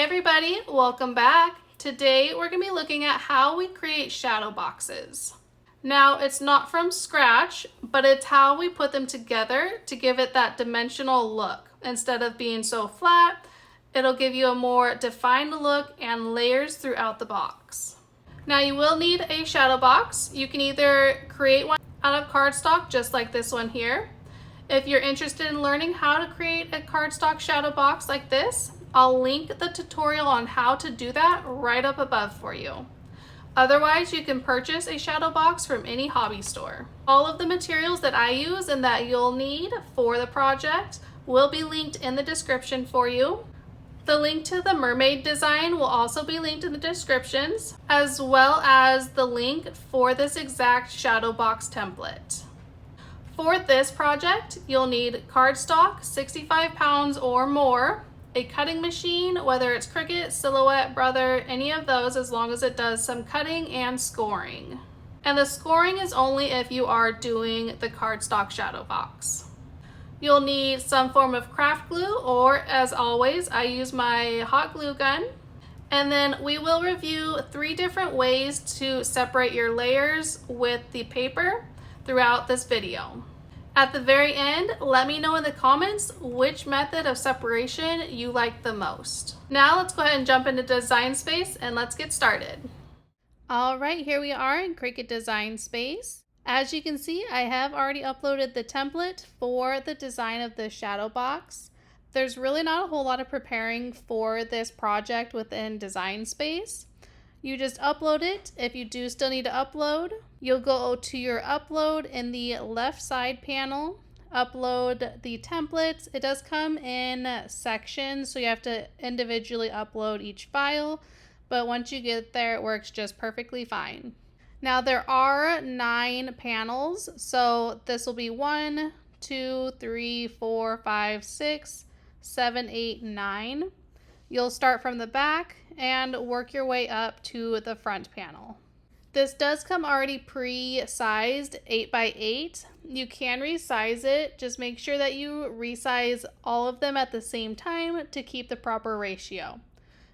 everybody, welcome back. Today we're going to be looking at how we create shadow boxes. Now it's not from scratch, but it's how we put them together to give it that dimensional look. Instead of being so flat, it'll give you a more defined look and layers throughout the box. Now you will need a shadow box. You can either create one out of cardstock just like this one here. If you're interested in learning how to create a cardstock shadow box like this, I'll link the tutorial on how to do that right up above for you. Otherwise, you can purchase a shadow box from any hobby store. All of the materials that I use and that you'll need for the project will be linked in the description for you. The link to the mermaid design will also be linked in the descriptions, as well as the link for this exact shadow box template. For this project, you'll need cardstock, 65 pounds or more, a cutting machine, whether it's Cricut, Silhouette, Brother, any of those, as long as it does some cutting and scoring. And the scoring is only if you are doing the cardstock shadow box. You'll need some form of craft glue, or as always, I use my hot glue gun. And then we will review 3 different ways to separate your layers with the paper throughout this video. At the very end, let me know in the comments which method of separation you like the most. Now let's go ahead and jump into Design Space and let's get started. All right, here we are in Cricut Design Space. As you can see, I have already uploaded the template for the design of the shadow box. There's really not a whole lot of preparing for this project within Design Space. You just upload it. If you do still need to upload, you'll go to your upload in the left side panel, upload the templates. It does come in sections, so you have to individually upload each file, but once you get there, it works just perfectly fine. Now there are 9 panels, so this will be 1, 2, 3, 4, 5, 6, 7, 8, 9. You'll start from the back and work your way up to the front panel. This does come already pre-sized 8 by 8. You can resize it. Just make sure that you resize all of them at the same time to keep the proper ratio.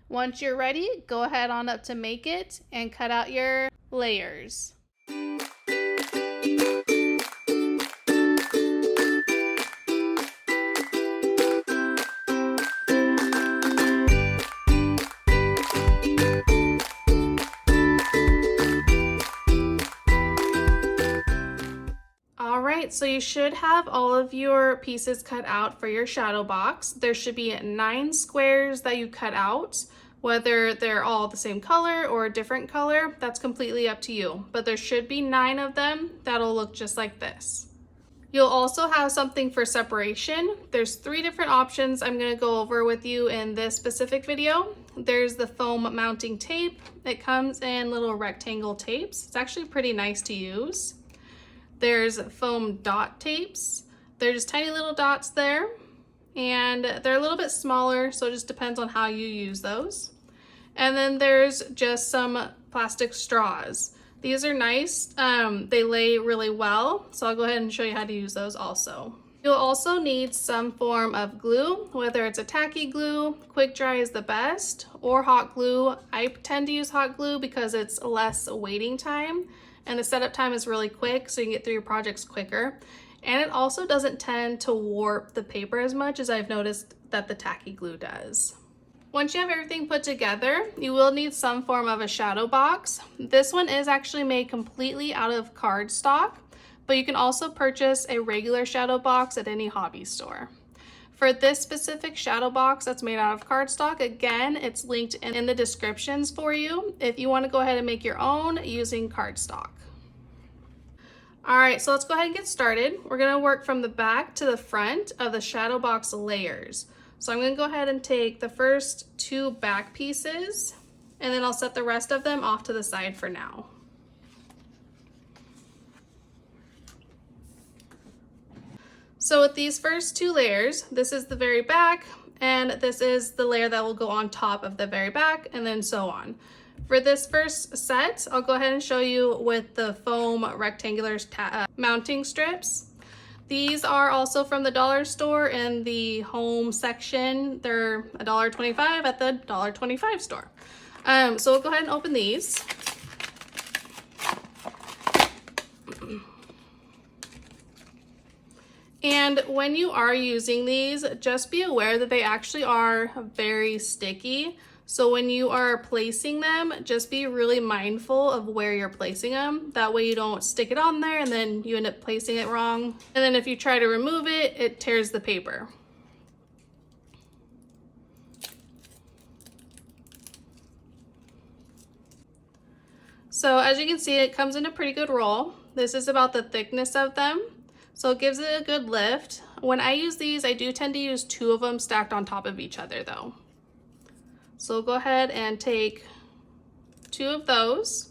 Once you're ready, go ahead on up to Make It and cut out your layers. Alright, so you should have all of your pieces cut out for your shadow box. There should be 9 squares that you cut out. Whether they're all the same color or a different color, that's completely up to you. But there should be 9 of them that'll look just like this. You'll also have something for separation. There's 3 different options I'm going to go over with you in this specific video. There's the foam mounting tape. It comes in little rectangle tapes. It's actually pretty nice to use. There's foam dot tapes. They're just tiny little dots there, and they're a little bit smaller, so it just depends on how you use those. And then there's just some plastic straws. These are nice. They lay really well, so I'll go ahead and show you how to use those also. You'll also need some form of glue, whether it's a tacky glue, quick dry is the best, or hot glue. I tend to use hot glue because it's less waiting time, and the setup time is really quick, so you can get through your projects quicker. And it also doesn't tend to warp the paper as much as I've noticed that the tacky glue does. Once you have everything put together, you will need some form of a shadow box. This one is actually made completely out of cardstock, but you can also purchase a regular shadow box at any hobby store. For this specific shadow box that's made out of cardstock, again, it's linked in the descriptions for you if you want to go ahead and make your own using cardstock. All right, so let's go ahead and get started. We're going to work from the back to the front of the shadow box layers. So I'm going to go ahead and take the first 2 back pieces, and then I'll set the rest of them off to the side for now. So with these first 2 layers, this is the very back, and this is the layer that will go on top of the very back, and then so on. For this first set, I'll go ahead and show you with the foam rectangular mounting strips. These are also from the dollar store in the home section. They're $1.25 at the $1.25 store. So we'll go ahead and open these. And when you are using these, just be aware that they actually are very sticky. So when you are placing them, just be really mindful of where you're placing them. That way you don't stick it on there and then you end up placing it wrong. And then if you try to remove it, it tears the paper. So as you can see, it comes in a pretty good roll. This is about the thickness of them. So it gives it a good lift. When I use these, I do tend to use 2 of them stacked on top of each other though. So go ahead and take 2 of those.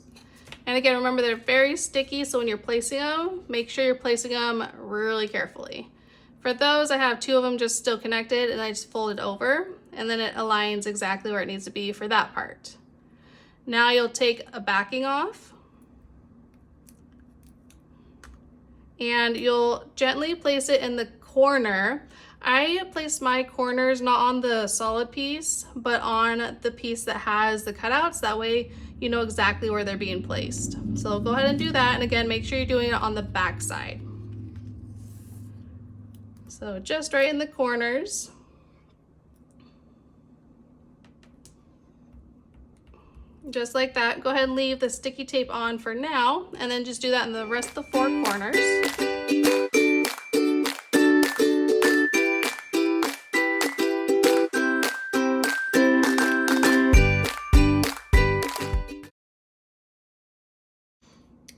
And again, remember they're very sticky, so when you're placing them, make sure you're placing them really carefully. For those, I have 2 of them just still connected and I just fold it over and then it aligns exactly where it needs to be for that part. Now you'll take a backing off and you'll gently place it in the corner. I place my corners not on the solid piece, but on the piece that has the cutouts. That way you know exactly where they're being placed. So go ahead and do that. And again, make sure you're doing it on the back side. So just right in the corners. Just like that. Go ahead and leave the sticky tape on for now, and then just do that in the rest of the 4 corners.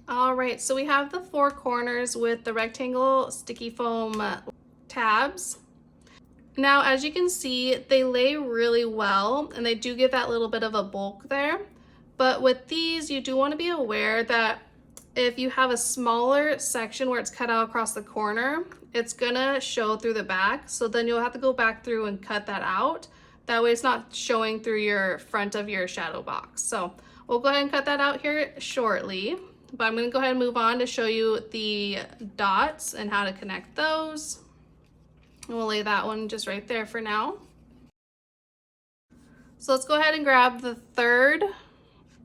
All right, so we have the 4 corners with the rectangle sticky foam tabs. Now, as you can see, they lay really well and they do give that little bit of a bulk there. But with these, you do want to be aware that if you have a smaller section where it's cut out across the corner, it's gonna show through the back. So then you'll have to go back through and cut that out. That way it's not showing through your front of your shadow box. So we'll go ahead and cut that out here shortly. But I'm gonna go ahead and move on to show you the dots and how to connect those. And we'll lay that one just right there for now. So let's go ahead and grab the 3rd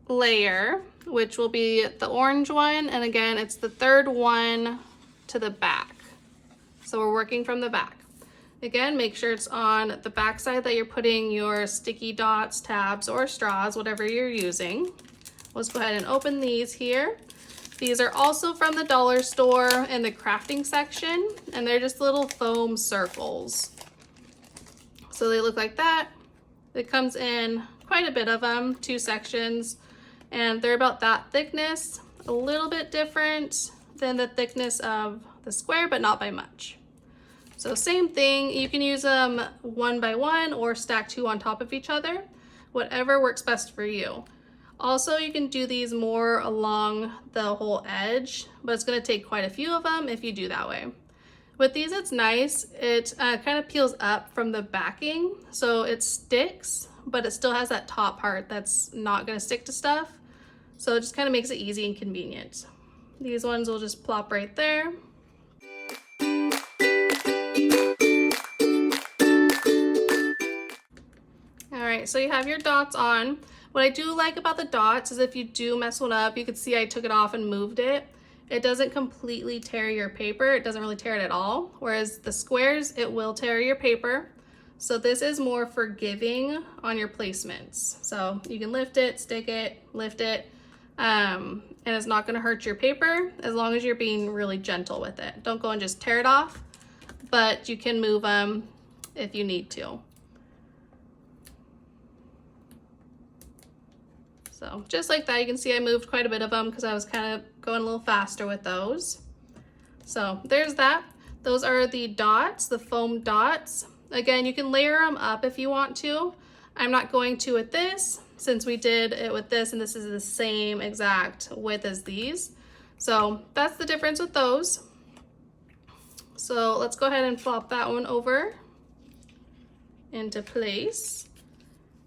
layer, which will be the orange one. And again, it's the 3rd one to the back. So we're working from the back. Again, make sure it's on the back side that you're putting your sticky dots, tabs, or straws, whatever you're using. Let's go ahead and open these here. These are also from the dollar store in the crafting section, and they're just little foam circles. So they look like that. It comes in quite a bit of them, 2 sections, and they're about that thickness, a little bit different than the thickness of the square, but not by much. So same thing, you can use them 1 by 1 or stack 2 on top of each other, whatever works best for you. Also, you can do these more along the whole edge, but it's going to take quite a few of them if you do that way. With these, it's nice. It kind of peels up from the backing, so it sticks, but it still has that top part that's not going to stick to stuff. So it just kind of makes it easy and convenient. These ones will just plop right there. All right, so you have your dots on. What I do like about the dots is if you do mess one up, you can see I took it off and moved it. It doesn't completely tear your paper. It doesn't really tear it at all. Whereas the squares, it will tear your paper. So this is more forgiving on your placements. So you can lift it, stick it, lift it, and it's not gonna hurt your paper as long as you're being really gentle with it. Don't go and just tear it off, but you can move them if you need to. So just like that, you can see I moved quite a bit of them because I was kind of going a little faster with those. So there's that. Those are the dots, the foam dots. Again, you can layer them up if you want to. I'm not going to with this since we did it with this and this is the same exact width as these. So that's the difference with those. So let's go ahead and flop that one over into place.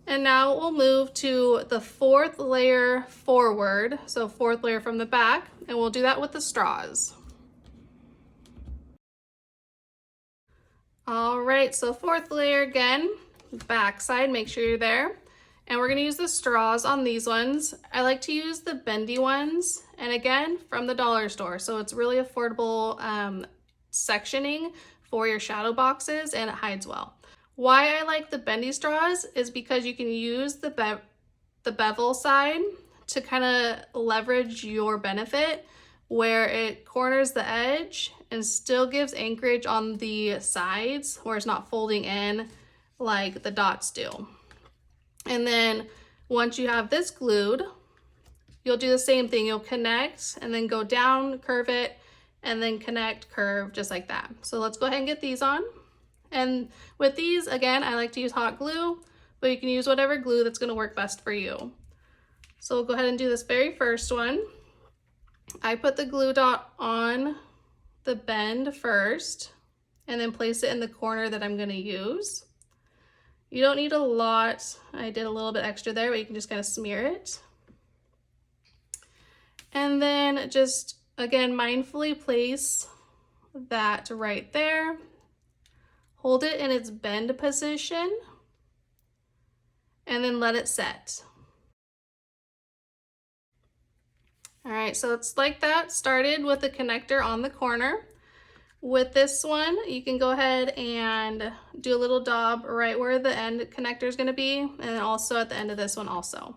And now we'll move to the 4th layer forward, so 4th layer from the back, and we'll do that with the straws. All right, so fourth layer again, back side, make sure you're there. And we're gonna use the straws on these ones. I like to use the bendy ones, and again, from the dollar store. So it's really affordable sectioning for your shadow boxes, and it hides well. Why I like the bendy straws is because you can use the bevel side to kind of leverage your benefit, where it corners the edge and still gives anchorage on the sides where it's not folding in like the dots do. And then once you have this glued, you'll do the same thing. You'll connect and then go down, curve it, and then connect, curve, just like that. So let's go ahead and get these on. And with these, again, I like to use hot glue, but you can use whatever glue that's gonna work best for you. So we'll go ahead and do this very first one. I put the glue dot on the bend first and then place it in the corner that I'm gonna use. You don't need a lot. I did a little bit extra there, but you can just kind of smear it. And then just, again, mindfully place that right there. Hold it in its bend position and then let it set. All right, so it's like that. Started with the connector on the corner. With this one, you can go ahead and do a little daub right where the end connector is going to be, and then also at the end of this one also.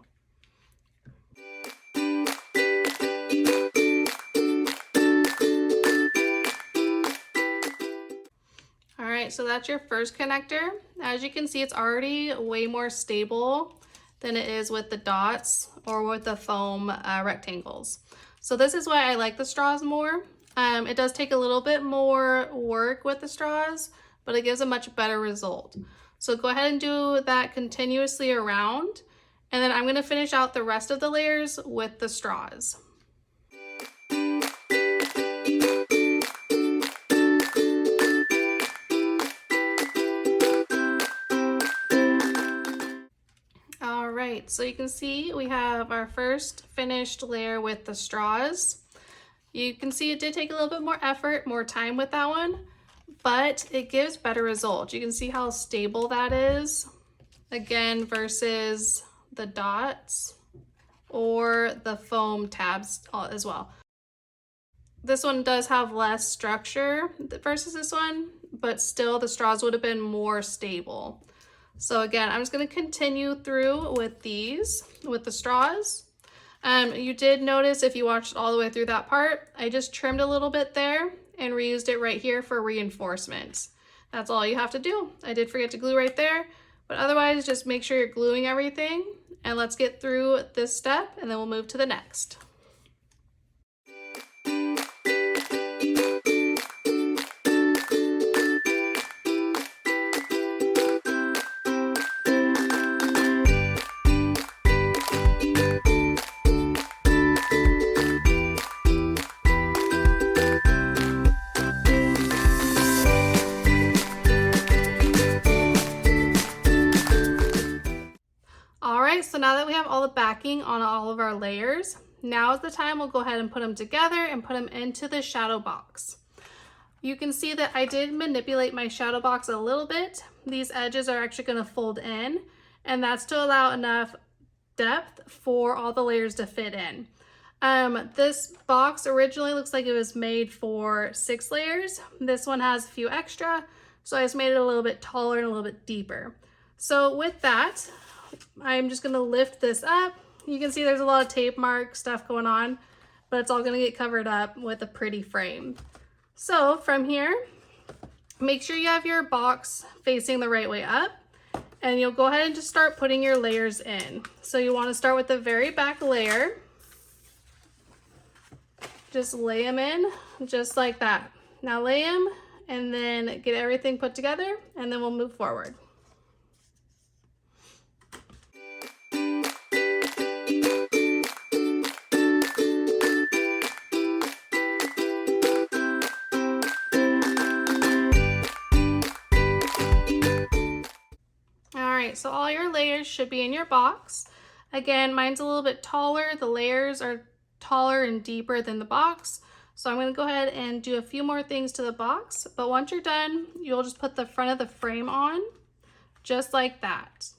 All right, so that's your first connector. As you can see, it's already way more stable than it is with the dots or with the foam rectangles. So this is why I like the straws more. It does take a little bit more work with the straws, but it gives a much better result. So go ahead and do that continuously around, and then I'm gonna finish out the rest of the layers with the straws. All right, so you can see we have our first finished layer with the straws. You can see it did take a little bit more effort, more time with that one, but it gives better results. You can see how stable that is, again, versus the dots or the foam tabs as well. This one does have less structure versus this one, but still the straws would have been more stable. So again, I'm just going to continue through with these, with the straws. You did notice if you watched all the way through that part, I just trimmed a little bit there and reused it right here for reinforcement. That's all you have to do. I did forget to glue right there, but otherwise just make sure you're gluing everything, and let's get through this step and then we'll move to the next. So now that we have all the backing on all of our layers, now is the time we'll go ahead and put them together and put them into the shadow box. You can see that I did manipulate my shadow box a little bit. These edges are actually going to fold in, and that's to allow enough depth for all the layers to fit in. This box originally looks like it was made for 6 layers. This one has a few extra, so I just made it a little bit taller and a little bit deeper. So with that, I'm just gonna lift this up. You can see there's a lot of tape mark stuff going on, but it's all gonna get covered up with a pretty frame. So from here, make sure you have your box facing the right way up, and you'll go ahead and just start putting your layers in. So you wanna start with the very back layer. Just lay them in, just like that. Now lay them, and then get everything put together, and then we'll move forward. So all your layers should be in your box. Again, mine's a little bit taller. The layers are taller and deeper than the box. So I'm going to go ahead and do a few more things to the box, but once you're done, you'll just put the front of the frame on, just like that.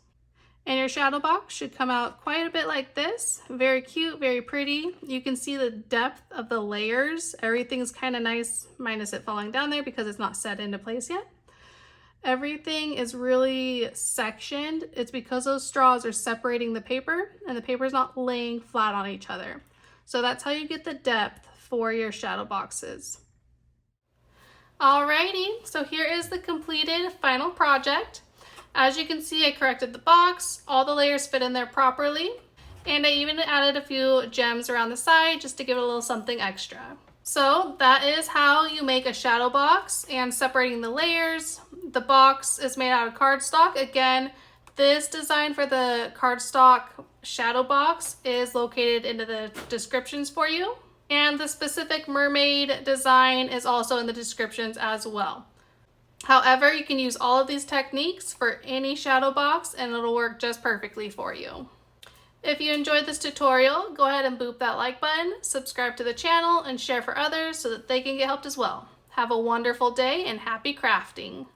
And your shadow box should come out quite a bit like this. Very cute, very pretty. You can see the depth of the layers. Everything's kind of nice, minus it falling down there because it's not set into place yet. Everything is really sectioned. It's because those straws are separating the paper and the paper is not laying flat on each other. So that's how you get the depth for your shadow boxes. Alrighty, so here is the completed final project. As you can see, I corrected the box, all the layers fit in there properly, and I even added a few gems around the side just to give it a little something extra. So that is how you make a shadow box and separating the layers. The box is made out of cardstock. Again, this design for the cardstock shadow box is located in the descriptions for you. And the specific mermaid design is also in the descriptions as well. However, you can use all of these techniques for any shadow box and it'll work just perfectly for you. If you enjoyed this tutorial, go ahead and boop that like button, subscribe to the channel, and share for others so that they can get helped as well. Have a wonderful day and happy crafting!